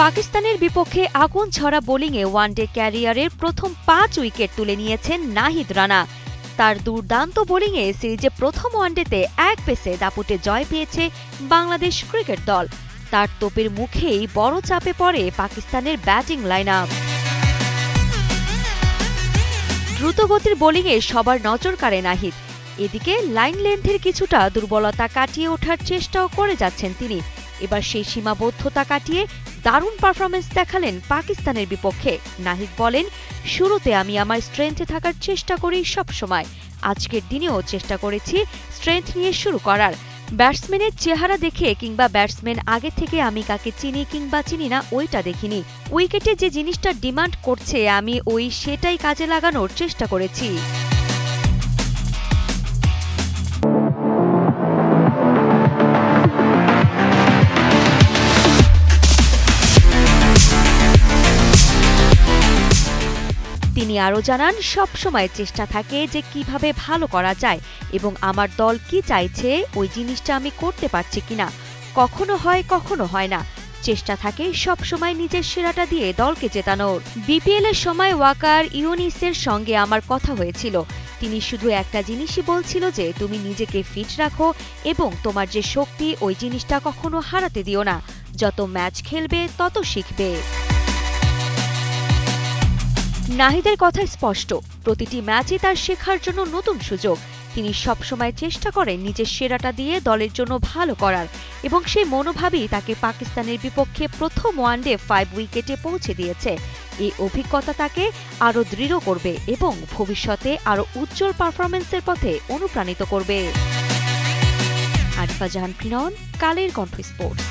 পাকিস্তানের বিপক্ষে আগুন ঝরা বোলিংয়ে ওয়ানডে ক্যারিয়ারের প্রথম ৫ উইকেট তুলে নিয়েছেন নাহিদ রানা। তার দুর্দান্ত বোলিংয়ে সিরিজে প্রথম ওয়ানডেতে এক পেসে দাপুটে জয় পেয়েছে বাংলাদেশ ক্রিকেট দল। তার তোপের মুখেই বড় চাপে পড়ে পাকিস্তানের ব্যাটিং লাইনআপ। দ্রুতগতির বোলিংয়ে সবার নজর কাড়ে নাহিদ। এদিকে লাইন লেন্থের কিছুটা দুর্বলতা কাটিয়ে ওঠার চেষ্টাও করে যাচ্ছেন তিনি। এবার সেই সীমাবদ্ধতা কাটিয়ে দারুণ পারফরমেন্স দেখালেন পাকিস্তানের বিপক্ষে। নাহিদ বলেন, শুরুতে আমি আমার স্ট্রেংথে থাকার চেষ্টা করি সবসময়। আজকের দিনেও চেষ্টা করেছি স্ট্রেংথ নিয়ে শুরু করার। ব্যাটসম্যানের চেহারা দেখে কিংবা ব্যাটসম্যান আগে থেকে আমি কাকে চিনি কিংবা চিনি না ওইটা দেখিনি। উইকেটে যে জিনিসটা ডিমান্ড করছে আমি সেটাই কাজে লাগানোর চেষ্টা করেছি। তিনি আরও জানান, সবসময় চেষ্টা থাকে যে কিভাবে ভালো করা যায় এবং আমার দল কি চাইছে ওই জিনিসটা আমি করতে পারছি কিনা। কখনো হয় কখনো হয় না। চেষ্টা থাকে সবসময় নিজের সেরাটা দিয়ে দলকে জেতানোর। বিপিএল এর সময় ওয়াকার ইউনিসের সঙ্গে আমার কথা হয়েছিল। তিনি শুধু একটা জিনিসই বলছিল যে তুমি নিজেকে ফিট রাখো এবং তোমার যে শক্তি ওই জিনিসটা কখনো হারাতে দিও না। যত ম্যাচ খেলবে তত শিখবে। নাহিদের কথা স্পষ্ট, প্রতিটি ম্যাচই তার শেখার জন্য নতুন সুযোগ। তিনি সবসময় চেষ্টা করেন নিজের সেরাটা দিয়ে দলের জন্য ভালো করার এবং সেই মনোভাবই তাকে পাকিস্তানের বিপক্ষে প্রথম ওয়ানডে 5 উইকেটে পৌঁছে দিয়েছে। এই অভিজ্ঞতা তাকে আরও দৃঢ় করবে এবং ভবিষ্যতে আরও উজ্জ্বল পারফরমেন্সের পথে অনুপ্রাণিত করবে। আরিফা জাহান, কালের কণ্ঠ স্পোর্টস।